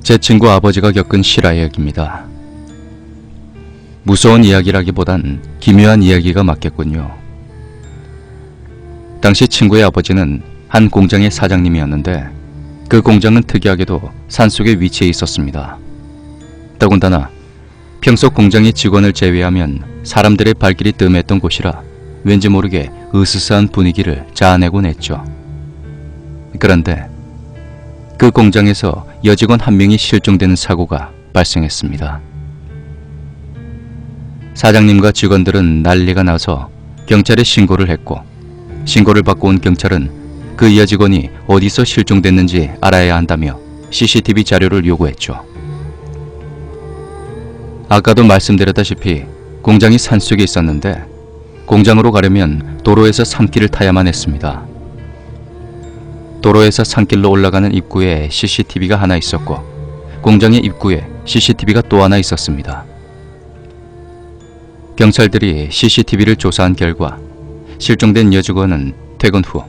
제 친구 아버지가 겪은 실화 이야기입니다. 무서운 이야기라기보단 기묘한 이야기가 맞겠군요. 당시 친구의 아버지는 한 공장의 사장님이었는데 그 공장은 특이하게도 산속에 위치해 있었습니다. 더군다나 평소 공장의 직원을 제외하면 사람들의 발길이 뜸했던 곳이라 왠지 모르게 으스스한 분위기를 자아내곤 했죠. 그런데 그 공장에서 여직원 한 명이 실종되는 사고가 발생했습니다. 사장님과 직원들은 난리가 나서 경찰에 신고를 했고, 신고를 받고 온 경찰은 그 여직원이 어디서 실종됐는지 알아야 한다며 CCTV 자료를 요구했죠. 아까도 말씀드렸다시피 공장이 산속에 있었는데 공장으로 가려면 도로에서 산길을 타야만 했습니다. 도로에서 산길로 올라가는 입구에 CCTV가 하나 있었고 공장의 입구에 CCTV가 또 하나 있었습니다. 경찰들이 CCTV를 조사한 결과 실종된 여직원은 퇴근 후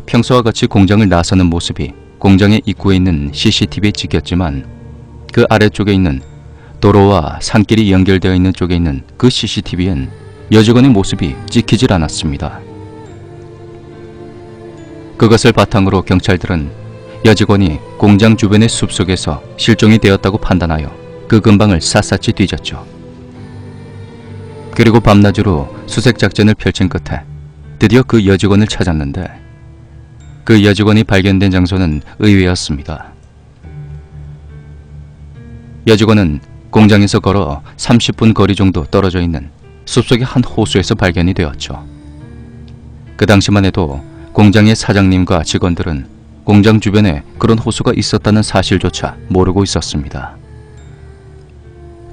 평소와 같이 공장을 나서는 모습이 공장의 입구에 있는 CCTV에 찍혔지만 그 아래쪽에 있는 도로와 산길이 연결되어 있는 쪽에 있는 그 CCTV엔 여직원의 모습이 찍히질 않았습니다. 그것을 바탕으로 경찰들은 여직원이 공장 주변의 숲속에서 실종이 되었다고 판단하여 그 근방을 샅샅이 뒤졌죠. 그리고 밤낮으로 수색작전을 펼친 끝에 드디어 그 여직원을 찾았는데 그 여직원이 발견된 장소는 의외였습니다. 여직원은 공장에서 걸어 30분 거리 정도 떨어져 있는 숲속의 한 호수에서 발견이 되었죠. 그 당시만 해도 공장의 사장님과 직원들은 공장 주변에 그런 호수가 있었다는 사실조차 모르고 있었습니다.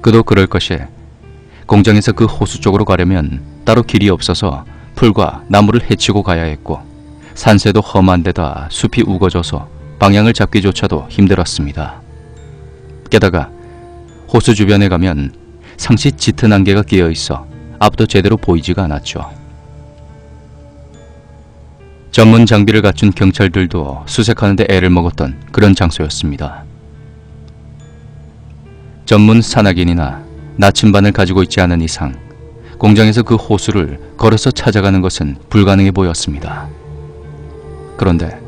그도 그럴 것이 공장에서 그 호수 쪽으로 가려면 따로 길이 없어서 풀과 나무를 헤치고 가야 했고 산세도 험한 데다 숲이 우거져서 방향을 잡기조차도 힘들었습니다. 게다가 호수 주변에 가면 상시 짙은 안개가 끼어 있어 앞도 제대로 보이지가 않았죠. 전문 장비를 갖춘 경찰들도 수색하는데 애를 먹었던 그런 장소였습니다. 전문 산악인이나 나침반을 가지고 있지 않은 이상 공장에서 그 호수를 걸어서 찾아가는 것은 불가능해 보였습니다. 그런데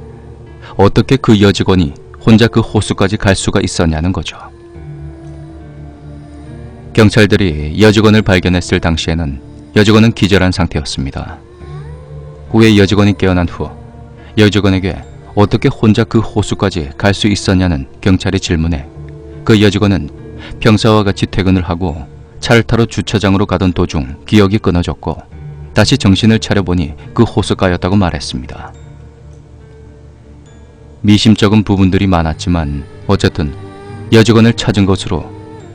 어떻게 그 여직원이 혼자 그 호수까지 갈 수가 있었냐는 거죠. 경찰들이 여직원을 발견했을 당시에는 여직원은 기절한 상태였습니다. 후에 여직원이 깨어난 후 여직원에게 어떻게 혼자 그 호수까지 갈 수 있었냐는 경찰의 질문에 그 여직원은 평소와 같이 퇴근을 하고 차를 타러 주차장으로 가던 도중 기억이 끊어졌고 다시 정신을 차려보니 그 호수가였다고 말했습니다. 미심쩍은 부분들이 많았지만 어쨌든 여직원을 찾은 것으로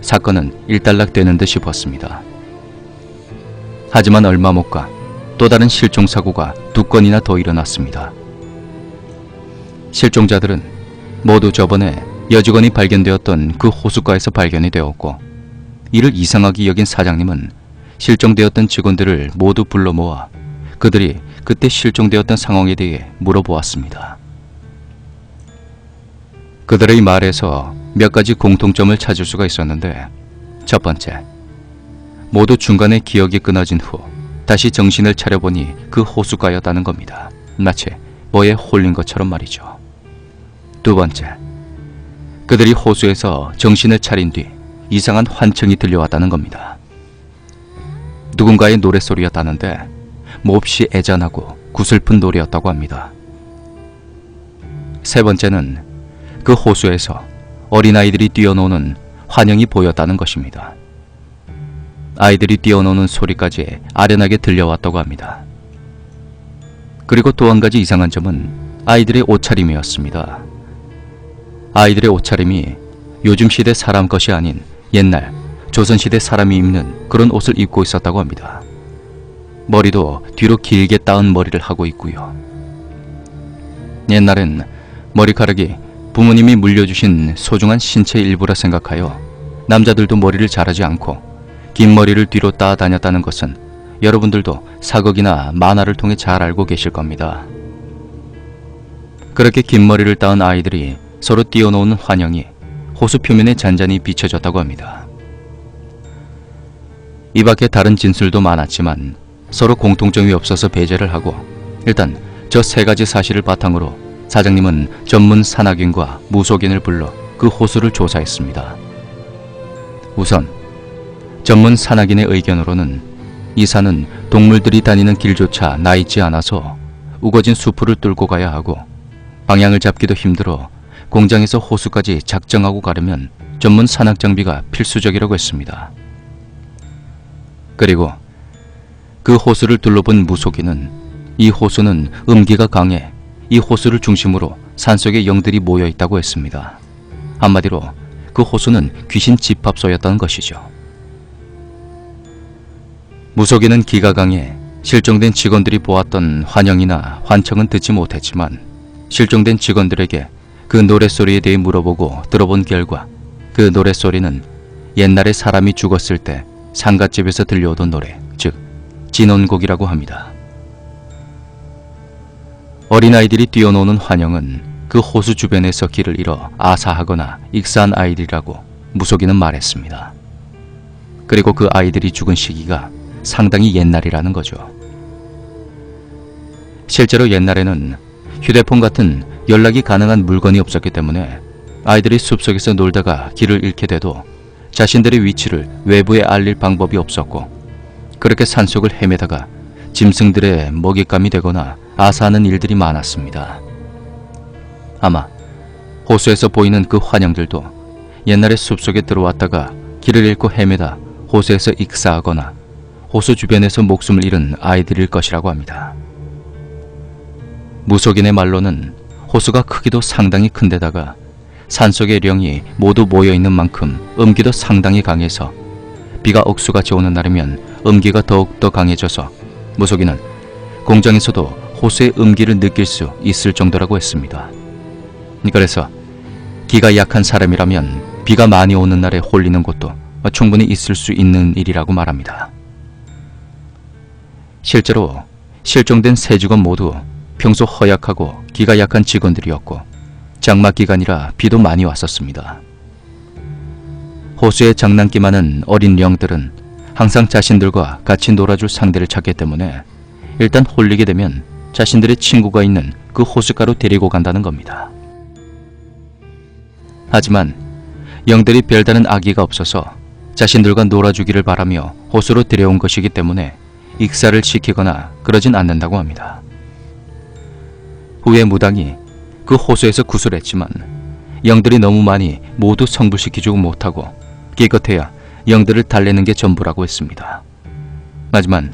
사건은 일단락되는 듯 싶었습니다. 하지만 얼마 못 가 또 다른 실종사고가 2건이나 더 일어났습니다. 실종자들은 모두 저번에 여직원이 발견되었던 그 호숫가에서 발견이 되었고 이를 이상하게 여긴 사장님은 실종되었던 직원들을 모두 불러 모아 그들이 그때 실종되었던 상황에 대해 물어보았습니다. 그들의 말에서 몇 가지 공통점을 찾을 수가 있었는데 첫 번째, 모두 중간에 기억이 끊어진 후 다시 정신을 차려보니 그 호수가였다는 겁니다. 마치 뭐에 홀린 것처럼 말이죠. 두 번째, 그들이 호수에서 정신을 차린 뒤 이상한 환청이 들려왔다는 겁니다. 누군가의 노랫소리였다는데 몹시 애잔하고 구슬픈 노래였다고 합니다. 세 번째는 그 호수에서 어린아이들이 뛰어노는 환영이 보였다는 것입니다. 아이들이 뛰어노는 소리까지 아련하게 들려왔다고 합니다. 그리고 또 한 가지 이상한 점은 아이들의 옷차림이었습니다. 아이들의 옷차림이 요즘 시대 사람 것이 아닌 옛날 조선시대 사람이 입는 그런 옷을 입고 있었다고 합니다. 머리도 뒤로 길게 따은 머리를 하고 있고요. 옛날엔 머리카락이 부모님이 물려주신 소중한 신체 일부라 생각하여 남자들도 머리를 자르지 않고 긴 머리를 뒤로 따 다녔다는 것은 여러분들도 사극이나 만화를 통해 잘 알고 계실 겁니다. 그렇게 긴 머리를 따은 아이들이 서로 뛰어노는 환영이 호수 표면에 잔잔히 비춰졌다고 합니다. 이 밖에 다른 진술도 많았지만 서로 공통점이 없어서 배제를 하고 일단 저 세 가지 사실을 바탕으로 사장님은 전문 산악인과 무속인을 불러 그 호수를 조사했습니다. 우선 전문 산악인의 의견으로는 이 산은 동물들이 다니는 길조차 나 있지 않아서 우거진 수풀을 뚫고 가야 하고 방향을 잡기도 힘들어 공장에서 호수까지 작정하고 가려면 전문 산악 장비가 필수적이라고 했습니다. 그리고 그 호수를 둘러본 무속인은 이 호수는 음기가 강해 이 호수를 중심으로 산속에 영들이 모여 있다고 했습니다. 한마디로 그 호수는 귀신 집합소였다는 것이죠. 무속인은 기가 강해 실종된 직원들이 보았던 환영이나 환청은 듣지 못했지만 실종된 직원들에게 그 노랫소리에 대해 물어보고 들어본 결과 그 노랫소리는 옛날에 사람이 죽었을 때 상갓집에서 들려오던 노래, 즉 진혼곡이라고 합니다. 어린아이들이 뛰어노는 환영은 그 호수 주변에서 길을 잃어 아사하거나 익사한 아이들이라고 무속인은 말했습니다. 그리고 그 아이들이 죽은 시기가 상당히 옛날이라는 거죠. 실제로 옛날에는 휴대폰 같은 연락이 가능한 물건이 없었기 때문에 아이들이 숲속에서 놀다가 길을 잃게 돼도 자신들의 위치를 외부에 알릴 방법이 없었고 그렇게 산속을 헤매다가 짐승들의 먹잇감이 되거나 아사하는 일들이 많았습니다. 아마 호수에서 보이는 그 환영들도 옛날에 숲속에 들어왔다가 길을 잃고 헤매다 호수에서 익사하거나 호수 주변에서 목숨을 잃은 아이들일 것이라고 합니다. 무속인의 말로는 호수가 크기도 상당히 큰데다가 산속의 령이 모두 모여있는 만큼 음기도 상당히 강해서 비가 억수같이 오는 날이면 음기가 더욱더 강해져서 무속인은 공장에서도 호수의 음기를 느낄 수 있을 정도라고 했습니다. 그래서 기가 약한 사람이라면 비가 많이 오는 날에 홀리는 곳도 충분히 있을 수 있는 일이라고 말합니다. 실제로 실종된 세 직원 모두 평소 허약하고 기가 약한 직원들이었고 장마 기간이라 비도 많이 왔었습니다. 호수에 장난기 많은 어린 영들은 항상 자신들과 같이 놀아줄 상대를 찾기 때문에 일단 홀리게 되면 자신들의 친구가 있는 그 호숫가로 데리고 간다는 겁니다. 하지만 영들이 별다른 악의가 없어서 자신들과 놀아주기를 바라며 호수로 데려온 것이기 때문에 익사를 시키거나 그러진 않는다고 합니다. 후에 무당이 그 호수에서 구슬했지만 영들이 너무 많이 모두 성불시키지 못하고 기껏해야 영들을 달래는 게 전부라고 했습니다. 하지만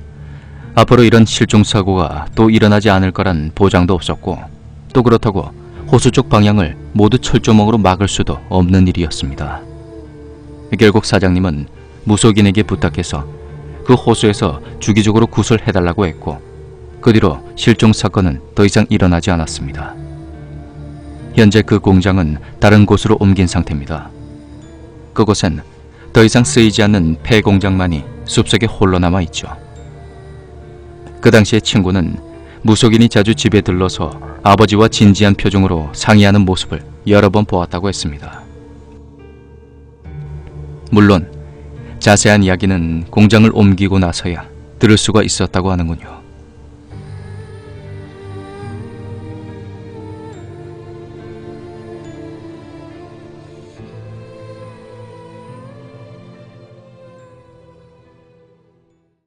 앞으로 이런 실종사고가 또 일어나지 않을 거란 보장도 없었고 또 그렇다고 호수 쪽 방향을 모두 철조망으로 막을 수도 없는 일이었습니다. 결국 사장님은 무속인에게 부탁해서 그 호수에서 주기적으로 구슬해달라고 했고 그 뒤로 실종사건은 더 이상 일어나지 않았습니다. 현재 그 공장은 다른 곳으로 옮긴 상태입니다. 그곳엔 더 이상 쓰이지 않는 폐공장만이 숲속에 홀로 남아있죠. 그 당시에 친구는 무속인이 자주 집에 들러서 아버지와 진지한 표정으로 상의하는 모습을 여러 번 보았다고 했습니다. 물론 자세한 이야기는 공장을 옮기고 나서야 들을 수가 있었다고 하는군요.